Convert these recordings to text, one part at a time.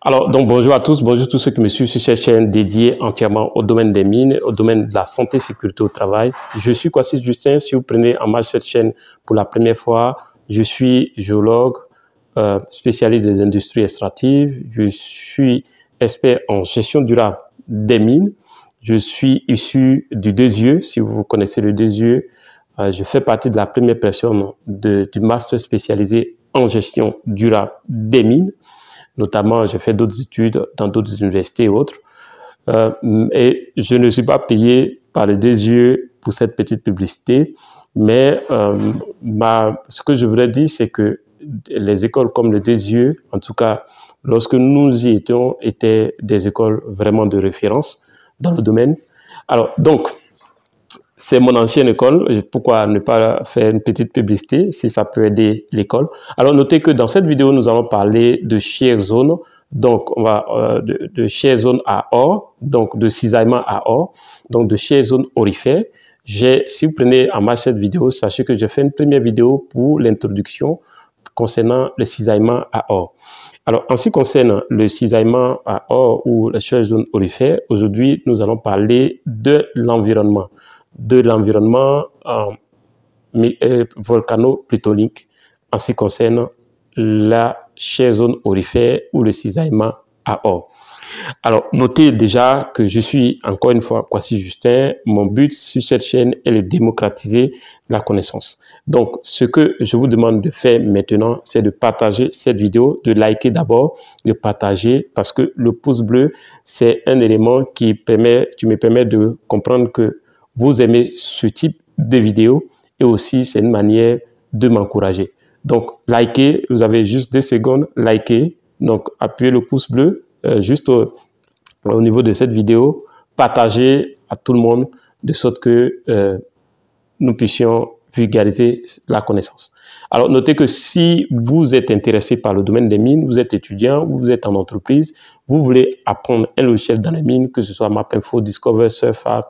Alors, donc bonjour à tous, bonjour à tous ceux qui me suivent sur cette chaîne dédiée entièrement au domaine des mines, au domaine de la santé et sécurité au travail. Je suis Kwasi Justin, si vous prenez en marche cette chaîne pour la première fois, je suis géologue, spécialiste des industries extractives, je suis expert en gestion durable des mines, je suis issu du DESIeux, si vous connaissez le DESIeux, je fais partie de la première personne du master spécialisé en gestion durable des mines. Notamment, j'ai fait d'autres études dans d'autres universités et autres. Et je ne suis pas payé par les DESIeux pour cette petite publicité, mais ce que je voudrais dire, c'est que les écoles comme le DESIeux, en tout cas, lorsque nous y étions, étaient des écoles vraiment de référence dans le domaine. Alors, donc, c'est mon ancienne école. Pourquoi ne pas faire une petite publicité si ça peut aider l'école? Alors, notez que dans cette vidéo, nous allons parler de shear zone. Donc, on va de shear zone à or, donc de cisaillement à or, donc de shear zone aurifère. Si vous prenez en marche cette vidéo, sachez que j'ai fait une première vidéo pour l'introduction concernant le cisaillement à or. Alors, en ce qui concerne le cisaillement à or ou la shear zone aurifère, aujourd'hui, nous allons parler de l'environnement volcano-plutonique en ce qui concerne la shear zone aurifère ou le cisaillement à or. Alors, notez déjà que je suis encore une fois Kwasi Justin. Mon but sur cette chaîne est de démocratiser la connaissance. Donc, ce que je vous demande de faire maintenant, c'est de partager cette vidéo, de liker d'abord, de partager, parce que le pouce bleu, c'est un élément qui me permet de comprendre que vous aimez ce type de vidéo et aussi c'est une manière de m'encourager. Donc, likez, vous avez juste 2 secondes, likez, donc appuyez le pouce bleu juste au niveau de cette vidéo, partagez à tout le monde de sorte que nous puissions vulgariser la connaissance. Alors, notez que si vous êtes intéressé par le domaine des mines, vous êtes étudiant ou vous êtes en entreprise, vous voulez apprendre un logiciel dans les mines, que ce soit MapInfo, Discover, Surfer,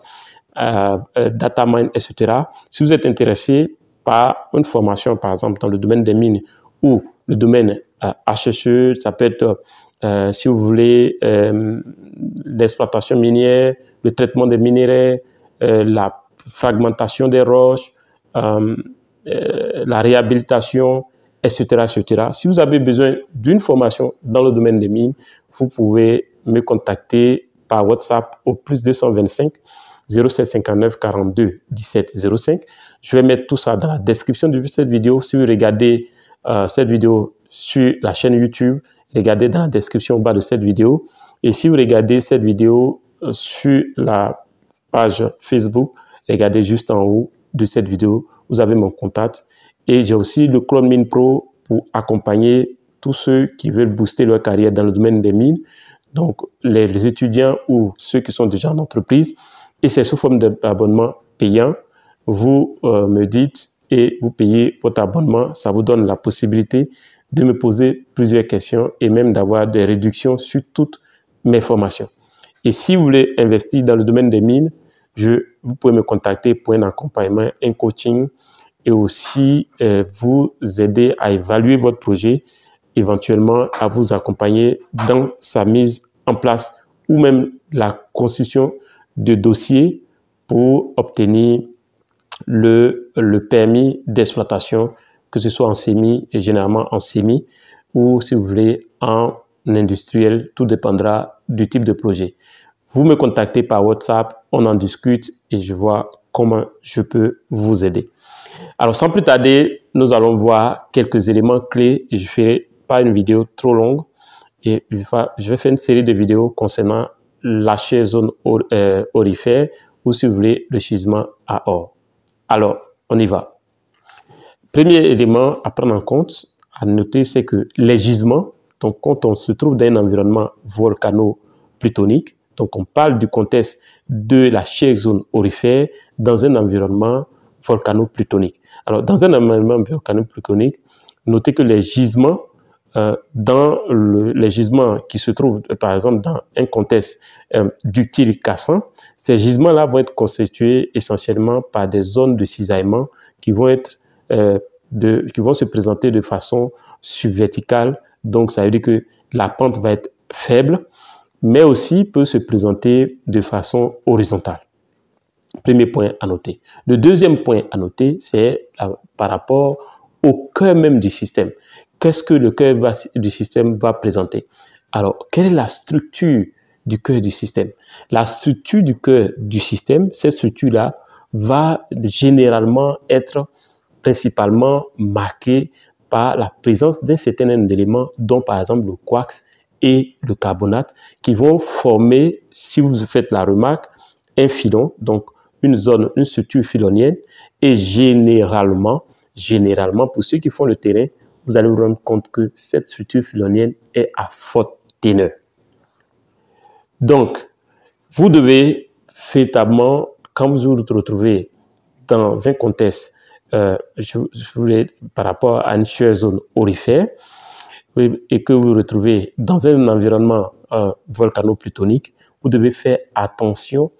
DataMine, etc. Si vous êtes intéressé par une formation, par exemple, dans le domaine des mines ou le domaine HSE, ça peut être, si vous voulez, l'exploitation minière, le traitement des minerais, la fragmentation des roches, la réhabilitation, etc., etc. Si vous avez besoin d'une formation dans le domaine des mines, vous pouvez me contacter par WhatsApp au +225 0759 42 17 05. Je vais mettre tout ça dans la description de cette vidéo. Si vous regardez cette vidéo sur la chaîne YouTube, regardez dans la description au bas de cette vidéo. Et si vous regardez cette vidéo sur la page Facebook, regardez juste en haut de cette vidéo, vous avez mon contact. Et j'ai aussi le Clone Mine Pro pour accompagner tous ceux qui veulent booster leur carrière dans le domaine des mines. Donc, les étudiants ou ceux qui sont déjà en entreprise. Et c'est sous forme d'abonnement payant. Vous me dites et vous payez votre abonnement. Ça vous donne la possibilité de me poser plusieurs questions et même d'avoir des réductions sur toutes mes formations. Et si vous voulez investir dans le domaine des mines, vous pouvez me contacter pour un accompagnement, un coaching et aussi vous aider à évaluer votre projet, éventuellement à vous accompagner dans sa mise en place ou même la construction de dossiers pour obtenir le permis d'exploitation, que ce soit en sémi et généralement en sémi ou si vous voulez en industriel, tout dépendra du type de projet. Vous me contactez par WhatsApp, on en discute et je vois comment je peux vous aider. Alors sans plus tarder, nous allons voir quelques éléments clés et je ne ferai pas une vidéo trop longue et je vais faire une série de vidéos concernant la shear zone aurifère ou si vous voulez le gisement à or. Alors, on y va. Premier élément à prendre en compte, à noter, c'est que les gisements, donc quand on se trouve dans un environnement volcano-plutonique, donc on parle du contexte de la shear zone aurifère dans un environnement volcano-plutonique. Alors, dans un environnement volcano-plutonique, notez que les gisements les gisements qui se trouvent, par exemple, dans un contexte ductile cassant, ces gisements-là vont être constitués essentiellement par des zones de cisaillement qui vont se présenter de façon subverticale. Donc, ça veut dire que la pente va être faible, mais aussi peut se présenter de façon horizontale. Premier point à noter. Le deuxième point à noter, c'est par rapport au cœur même du système. Qu'est-ce que le cœur du système va présenter? Alors, quelle est la structure du cœur du système? La structure du cœur du système, cette structure-là, va généralement être principalement marquée par la présence d'un certain nombre d'éléments, dont par exemple le quarks et le carbonate, qui vont former, si vous faites la remarque, un filon, donc une structure filonienne, et généralement, pour ceux qui font le terrain, vous allez vous rendre compte que cette structure filonienne est à forte teneur. Donc, vous devez véritablement, quand vous vous retrouvez dans un contexte, par rapport à une chère zone aurifère, et que vous vous retrouvez dans un environnement volcano-plutonique, vous devez faire attention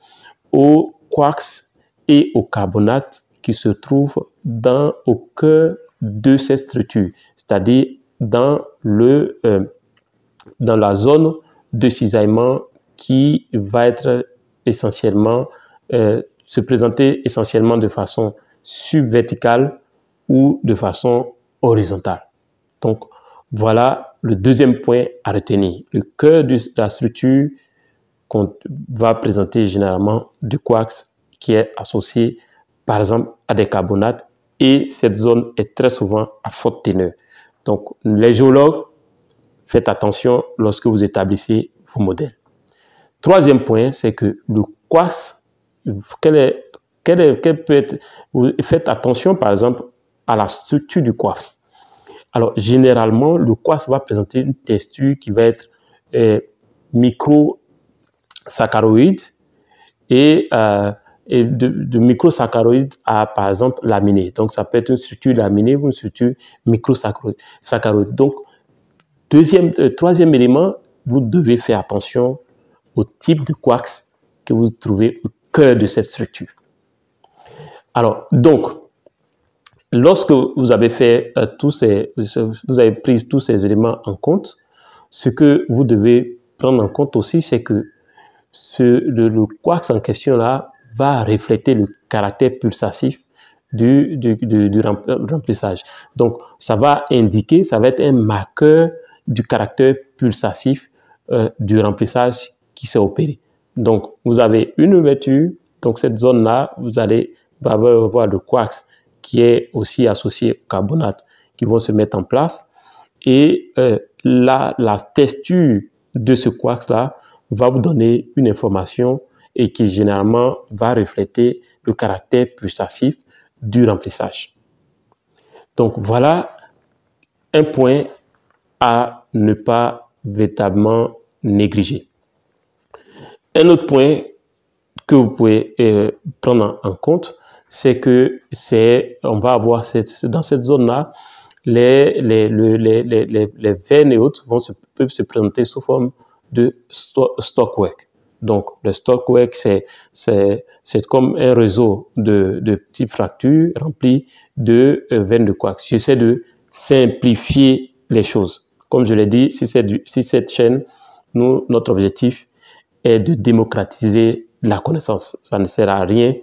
aux quarks et aux carbonates qui se trouvent au cœur de cette structure, c'est-à-dire dans la zone de cisaillement qui va être essentiellement, se présenter essentiellement de façon subverticale ou de façon horizontale. Donc, voilà le deuxième point à retenir. Le cœur de la structure qu'on va présenter généralement du quarks qui est associé, par exemple, à des carbonates, et cette zone est très souvent à forte teneur. Donc, les géologues, faites attention lorsque vous établissez vos modèles. Troisième point, c'est que le quarks, faites attention, par exemple, à la structure du quarks. Alors, généralement, le quarks va présenter une texture qui va être microsaccharoïde et de microsaccharoïde à, par exemple, laminé. Donc, ça peut être une structure laminée ou une structure microsaccharoïde. Donc, troisième élément, vous devez faire attention au type de quarks que vous trouvez au cœur de cette structure. Alors, donc, lorsque vous avez fait vous avez pris tous ces éléments en compte, ce que vous devez prendre en compte aussi, c'est que le quarks en question là va refléter le caractère pulsatif du remplissage. Donc, ça va indiquer, ça va être un marqueur du caractère pulsatif du remplissage qui s'est opéré. Donc, vous avez une ouverture, donc cette zone-là, vous allez avoir le quarks qui est aussi associé au carbonate qui vont se mettre en place. Et la texture de ce quarks-là va vous donner une information et qui généralement va refléter le caractère pulsatif du remplissage. Donc voilà un point à ne pas véritablement négliger. Un autre point que vous pouvez prendre en compte, c'est que on va avoir dans cette zone-là, les veines et autres peuvent se présenter sous forme de stockwork. Donc, le stockwork, c'est comme un réseau de petites fractures remplies de veines de quarks. J'essaie de simplifier les choses. Comme je l'ai dit, si cette chaîne, notre objectif est de démocratiser la connaissance. Ça ne sert à rien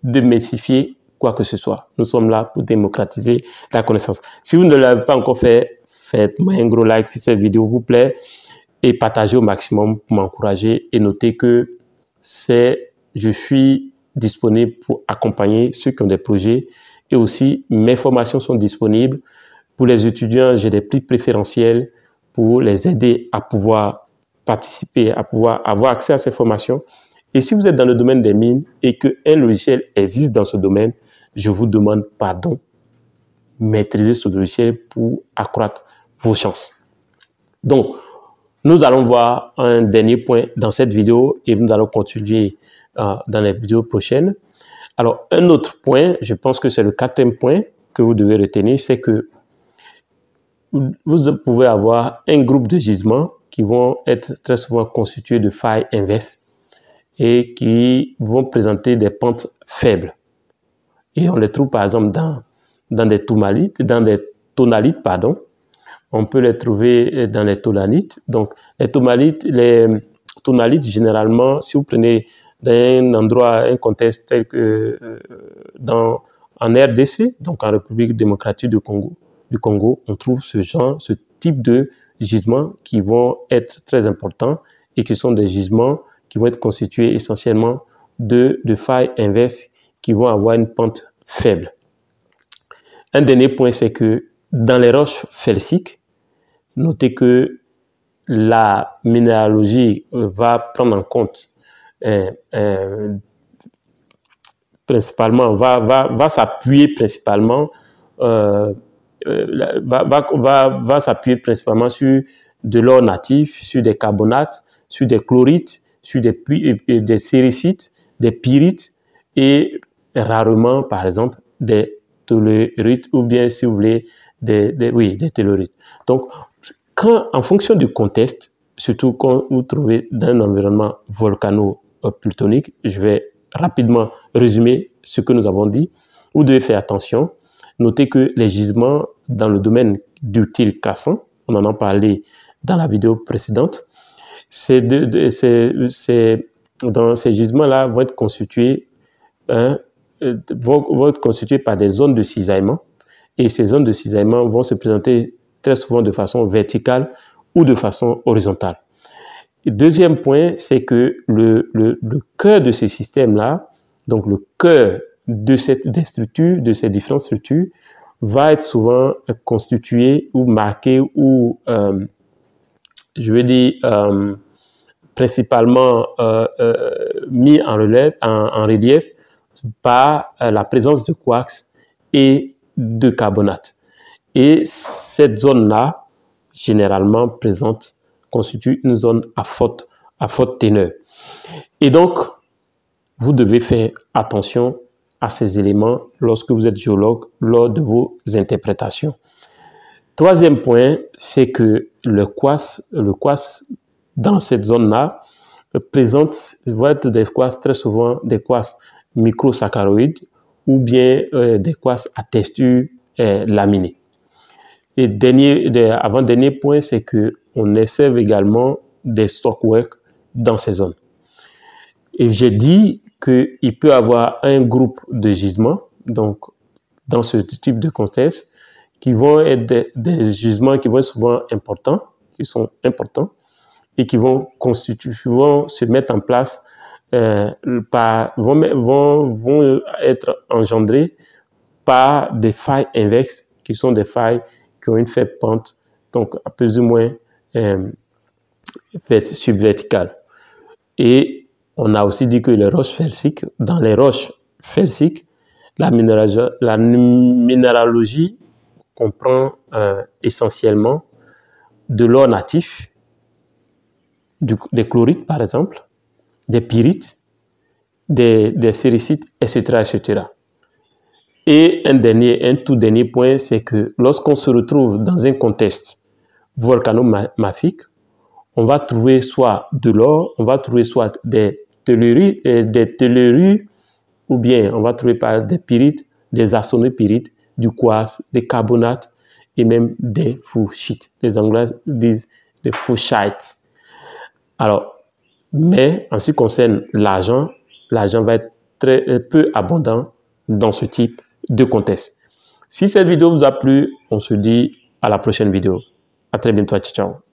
de mystifier quoi que ce soit. Nous sommes là pour démocratiser la connaissance. Si vous ne l'avez pas encore fait, faites-moi un gros like si cette vidéo vous plaît et partagez au maximum pour m'encourager et notez que je suis disponible pour accompagner ceux qui ont des projets et aussi mes formations sont disponibles. Pour les étudiants, j'ai des prix préférentiels pour les aider à pouvoir participer, à pouvoir avoir accès à ces formations. Et si vous êtes dans le domaine des mines et qu'un logiciel existe dans ce domaine, je vous demande pardon. Maîtrisez ce logiciel pour accroître vos chances. Donc, nous allons voir un dernier point dans cette vidéo et nous allons continuer dans les vidéos prochaines. Alors, un autre point, je pense que c'est le quatrième point que vous devez retenir, c'est que vous pouvez avoir un groupe de gisements qui vont être très souvent constitués de failles inverses et qui vont présenter des pentes faibles. Et on les trouve par exemple dans des tonalites, On peut les trouver dans les tholanites. Donc, les tonalites, généralement, si vous prenez d'un endroit, un contexte tel que en RDC, donc en République démocratique du Congo, on trouve ce type de gisements qui vont être très importants et qui sont des gisements qui vont être constitués essentiellement de failles inverses qui vont avoir une pente faible. Un dernier point, c'est que dans les roches felsiques, notez que la minéralogie va prendre en compte principalement, va s'appuyer principalement va s'appuyer principalement sur de l'or natif, sur des carbonates, sur des chlorites, sur des séricites, des pyrites et rarement, par exemple, des tellurites ou bien, si vous voulez, des tellurites. Donc, en fonction du contexte, surtout quand vous trouvez dans un environnement volcano-plutonique, je vais rapidement résumer ce que nous avons dit. Vous devez faire attention. Notez que les gisements dans le domaine du til cassant, on en a parlé dans la vidéo précédente, dans ces gisements-là vont être constitués par des zones de cisaillement. Et ces zones de cisaillement vont se présenter très souvent de façon verticale ou de façon horizontale. Et deuxième point, c'est que le cœur de ces systèmes-là, donc le cœur de ces différentes structures, va être souvent constitué ou marqué ou, je veux dire, principalement mis en relief par la présence de quarks et de carbonates. Et cette zone-là, généralement constitue une zone à forte teneur. Et donc, vous devez faire attention à ces éléments lorsque vous êtes géologue, lors de vos interprétations. Troisième point, c'est que le quartz dans cette zone-là va être des quartz, très souvent des quartz microsaccharoïdes ou bien des quartz à texture laminée. Et avant-dernier point, c'est qu'on observe également des stockwork dans ces zones. Et j'ai dit qu'il peut y avoir un groupe de gisements, donc dans ce type de contexte, qui vont être des gisements qui vont être souvent importants, et qui vont se mettre en place, vont être engendrés par des failles inverses, qui sont des failles qui ont une faible pente, donc à plus ou moins subverticale. Et on a aussi dit que les roches felsiques, dans les roches felsiques, la minéralogie comprend essentiellement de l'or natif, des chlorites par exemple, des pyrites, des séricites, etc., etc. Et un tout dernier point, c'est que lorsqu'on se retrouve dans un contexte volcanomafique, on va trouver soit de l'or, on va trouver soit des telluries, ou bien on va trouver des pyrites, des arsonopyrites, du quartz, des carbonates et même des fouchites. Les Anglais disent des fouchites. Alors, mais en ce qui concerne l'argent va être très peu abondant dans ce type de contexte. Si cette vidéo vous a plu, on se dit à la prochaine vidéo. À très bientôt. Ciao.